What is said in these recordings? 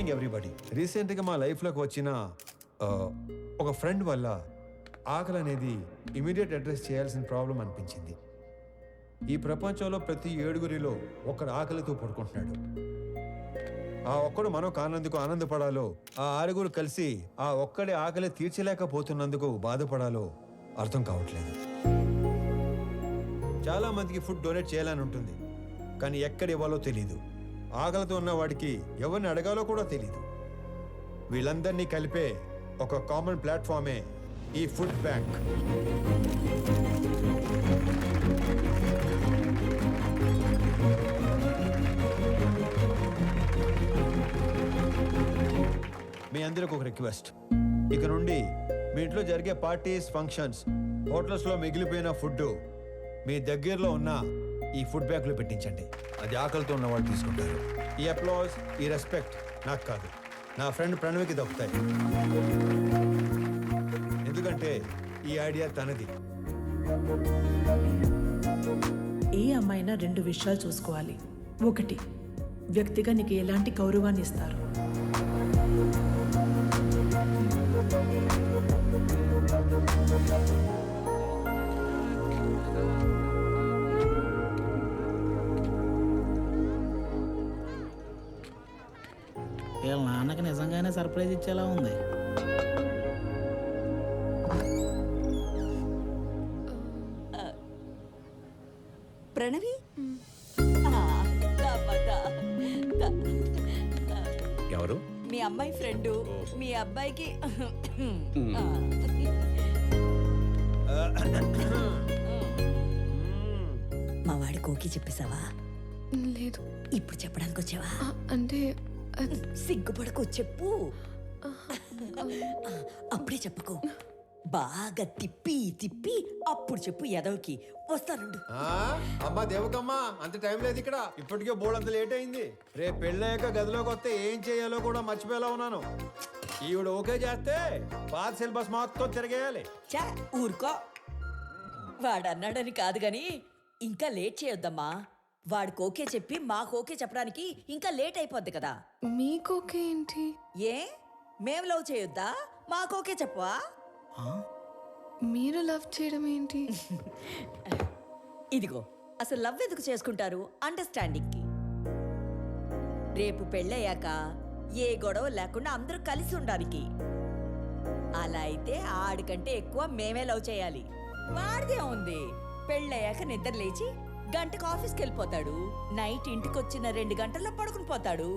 Morning everybody. రీసెంట్గా మా లైఫ్లోకి వచ్చిన ఒక ఫ్రెండ్ వల్ల ఆకలి అనేది ఇమీడియట్ అడ్రస్ చేయాల్సిన ప్రాబ్లం అనిపించింది. ఈ ప్రపంచంలో ప్రతి 7గురిలో ఒకడు ఆకలితో పడుకుంటున్నాడు. ఆ ఒక్కడు మనం కానందుకు ఆనందపడాలో, ఆ 6గురు కలిసి ఆ ఒక్కడి ఆకలి తీర్చలేకపోతున్నందుకు బాధపడాలో అర్థం కావట్లేదు. చాలా మందికి ఫుడ్ డొనేట్ చేయాలని ఉంటుంది, కానీ ఎక్కడ ఇవ్వాలో తెలీదు. ఆకలితో ఉన్న వాడికి ఎవరిని అడగాలో కూడా తెలీదు. వీళ్ళందరినీ కలిపే ఒక కామన్ ప్లాట్ఫామే ఈ ఫుడ్ బ్యాంక్. మీ అందరికి ఒక రిక్వెస్ట్, ఇక నుండి మీ ఇంట్లో జరిగే పార్టీస్, ఫంక్షన్స్, హోటల్స్లో మిగిలిపోయిన ఫుడ్ మీ దగ్గరలో ఉన్న ఈ ఫుడ్ బ్యాంక్లో పెట్టించండి. అది ఆకలితో ఉన్నవాళ్ళు తీసుకుంటారు. ఈ అప్లాజ్, ఈ రెస్పెక్ట్ నాకు కాదు, నా ఫ్రెండ్ ప్రణవికి దక్కుతాయి. ఎందుకంటే ఈ ఐడియా తనది. ఏ అమ్మాయినా 2 విషయాలు చూసుకోవాలి. 1, వ్యక్తిగా నీకు ఎలాంటి గౌరవాన్ని ఇస్తారు. వీళ్ళ నాన్నకి నిజంగానే సర్ప్రైజ్ ఇచ్చేలా ఉంది. ప్రణవి, ఎవరు? మీ అమ్మాయి ఫ్రెండు. మీ అబ్బాయికి మా వాడి కోకి చెప్పేశావా? లేదు. ఇప్పుడు చెప్పడానికి వచ్చావా? అంటే సిగ్గుపడకు, చెప్పు. అప్పుడే చెప్పకు, బాగా తిప్పి తిప్పి అప్పుడు చెప్పు. ఎదవకి వస్తానుండు. అమ్మా దేవకమ్మా, అంత టైం లేదు ఇక్కడ. ఇప్పటికే బోర్డు లేట్ అయింది. రేపు పెళ్ళయ్యాక గదిలోకి వస్తే ఏం చేయాలో కూడా మర్చిపోయేలా ఉన్నాను. ఈవిడ ఓకే చేస్తే పాత సిలబస్ మొత్తం తిరగేయాలి. చా ఊరుకో. వాడన్నాడని కాదు గాని ఇంకా లేట్ చేయొద్దమ్మా. వాడికి ఓకే చెప్పి మాకు ఓకే చెప్పడానికి ఇంకా లేట్ అయిపోద్ది కదా. మీకోకే ఏంటి? ఏ మేం లవ్ చేయొద్దా? మాకు ఓకే చెప్పవా? మీరు లవ్ చేయడం ఏంటి? ఇదిగో, అసలు లవ్ ఎందుకు చేసుకుంటారు? అండర్స్టాండింగ్ కి. రేపు పెళ్ళయ్యాక ఏ గొడవ లేకుండా అందరూ కలిసి ఉండడానికి. అలా అయితే ఆడికంటే ఎక్కువ మేమే లవ్ చేయాలి. వాడిదే ఉంది. పెళ్ళయ్యాక నిద్ర లేచి గంటకు ఆఫీస్కి వెళ్ళిపోతాడు. నైట్ ఇంటికి వచ్చిన 2 గంటల్లో పడుకుని పోతాడు.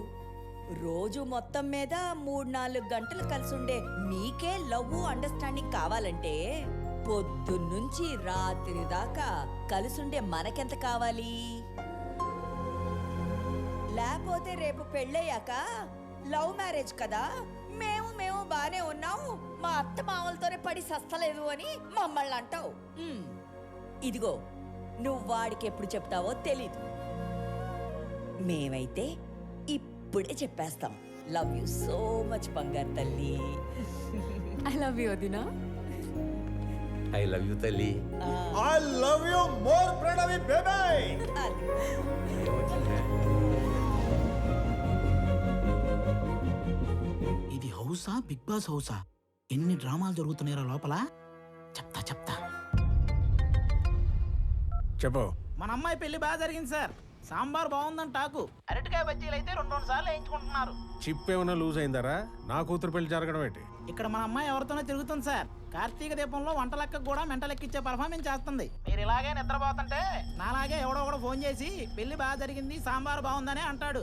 రోజు మొత్తం మీద 3-4 గంటలు కలిసి ఉండే మీకే లవ్, అండర్స్టాండింగ్ కావాలంటే పొద్దున్నుంచి రాత్రి దాకా కలిసుండే మనకెంత కావాలి? లేకపోతే రేపు పెళ్ళయ్యాక లవ్ మ్యారేజ్ కదా, మేము బానే ఉన్నాము, మా అత్త మామలతోనే పడి సస్తలేదు అని మమ్మల్ని అంటావు. ఇదిగో, నువ్వు వాడికి ఎప్పుడు చెప్తావో తెలీదు. మేమైతే ఇప్పుడే చెప్పేస్తాం. లవ్ యూ సో మచ్ బంగారు తల్లి. ఐ లవ్ యూ వదినా. ఐ లవ్ యూ తల్లి. I love you more Pranavi baby. ఇది హౌసా, బిగ్ బాస్ హౌసా? ఎన్ని డ్రామాలు జరుగుతున్నాయో లోపల. చెప్తా చెప్పు. మన అమ్మాయి పెళ్లి బాగా జరిగింది సార్. సాంబార్ బాగుందని టాకు. అరటికాయ బజ్జీలు అయితే 2 సార్లు వేయించుకుంటున్నారు. చిప్ ఏమైనా లూజ్ అయిందరా? నా కూతురు పెళ్లి జరగడం ఏంటి? ఇక్కడ మన అమ్మాయి ఎవరితోనే తిరుగుతుంది సార్. కార్తీక దీపంలో వంట లెక్క కూడా మెంట లెక్కిచ్చే పర్ఫార్మెన్స్ చేస్తుంది. మీరు ఇలాగే నిద్రపోతుంటే నాలాగే ఎవడో ఒకడు ఫోన్ చేసి పెళ్లి బాగా జరిగింది, సాంబార్ బాగుందని అంటాడు.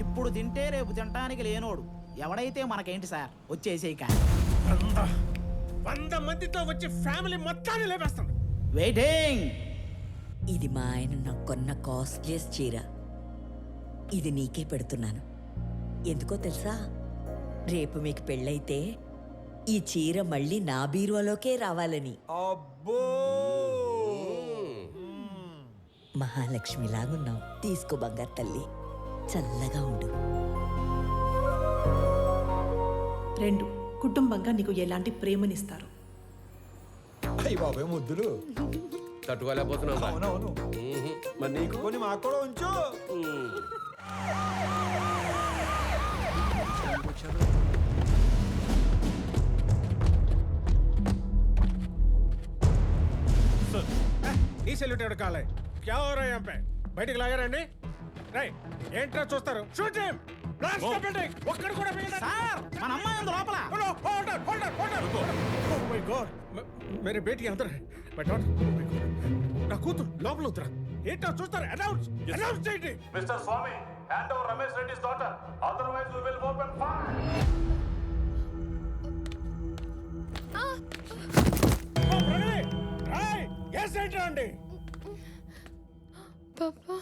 ఇప్పుడు తింటే రేపు తినటానికి లేనోడు. ఎవడైతే మనకేంటి సార్, వచ్చేసేయక. 100 మందితో వచ్చి ఫ్యామిలీ మొత్తాన్ని లేపేస్తాను. వెయిటింగ్. ఇది మా ఆయన నాకు కొన్న కాస్ట్లీయెస్ట్ చీర. ఇది నీకే పెడుతున్నాను. ఎందుకో తెలుసా? రేపు మీకు పెళ్ళైతే ఈ చీర మళ్ళీ నా బీరువాలోకే రావాలని. అబ్బో, మహాలక్ష్మిలాగున్నావు. తీసుకో బంగారు తల్లి, చల్లగా ఉండు. 2, కుటుంబంగా నీకు ఎలాంటి ప్రేమనిస్తారు. అయ్యి బాబాయ్ ముద్దులు తట్టుకోలేకపోతున్నాం. అవునవును. మరి నీకు కొన్ని మాకు కూడా ఉంచు. సెల్యూట్ ఎవరు కాలే క్యా హో రहा है यहाँ पे బయటికి లాగారండి రై ఏంట్రా చూస్తారు shoot him blast the building ఒక్కడు కూడా మిగలదు సార్ మన అమ్మాయి ఉంది లోపల ఓ మై గాడ్ మేరే బేటీ అందర్ హై మై డాటర్ నా కూతురు లోపల ఉందిరా ఏంట్రా చూస్తారు అనౌన్స్ చేయండి mister Swami hand over Ramesh Reddy's daughter otherwise we will open fire oh Pranay Rai yes ఏంట్రా అండి పాపా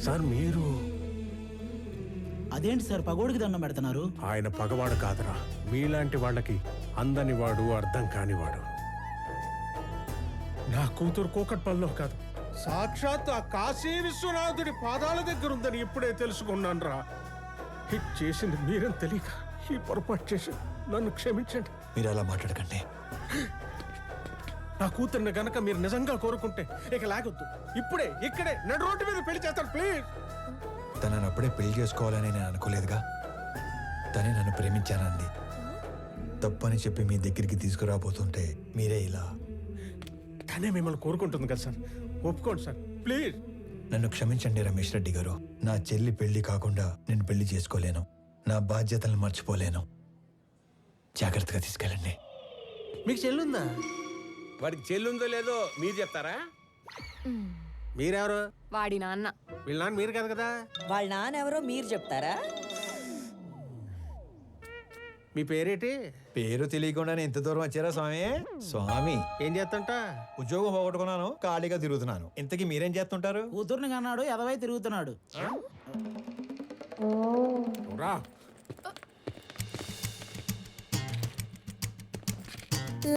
సార్ మీరు అదేంటి సార్ పగోడికి దండం పెడుతున్నారు ఆయన పగవాడు కాదురా మీలాంటి వాళ్ళకి అందని వాడు అర్థం కానివాడు నా కూతురు కూకట్పల్లిలో కాదు సాక్షాత్ ఆ కాశీ విశ్వనాథుడి పాదాల దగ్గర ఉందని ఇప్పుడే తెలుసుకున్నాను రా హిట్ చేసింది మీరని తెలియక ఈ పొరపాటు చేసి నన్ను క్షమించండి మీరు అలా మాట్లాడకండి. నా కూతుర్ని గనక మీరు నిజంగా కోరుకుంటే ఇక లాగొద్దు ఇప్పుడే ఇక్కడే నడు రోడ్డు మీద పెళ్లి చేస్తాను ప్లీజ్. తనని అప్పుడే పెళ్లి చేసుకోవాలని నేను అనుకోలేదుగా. తనే నన్ను ప్రేమించానంది. తప్పని చెప్పి మీ దగ్గరికి తీసుకురాబోతుంటే మీరే ఇలా. తనే మిమ్మల్ని కోరుకుంటుంది కదా సార్, ఒప్పుకోండి సార్ ప్లీజ్. నన్ను క్షమించండి రమేష్ రెడ్డి గారు. నా చెల్లి పెళ్లి కాకుండా నేను పెళ్లి చేసుకోలేను. నా బాధ్యతలను మర్చిపోలేను. జాగ్రత్తగా తీసుకెళ్ళండి. మీకు చెల్లుందా? వాడికి చెల్లుందో లేదో మీరు చెప్తారా? మీరెవరు? వాడి నాన్న. వీళ్ళ నాన్న మీరు కాదు కదా. వాళ్ళ నాన్నెవరో మీరు చెప్తారా? మీ పేరేటి? పేరు తెలియకుండానే ఇంత దూరం వచ్చారా స్వామి? స్వామి ఏం చేస్తుంటా? ఉద్యోగం పోగొట్టుకున్నాను, ఖాళీగా తిరుగుతున్నాను. ఇంతకీ మీరేం చేస్తుంటారు? కూతుర్ని కన్నాడు ఎదవై తిరుగుతున్నాడు. రా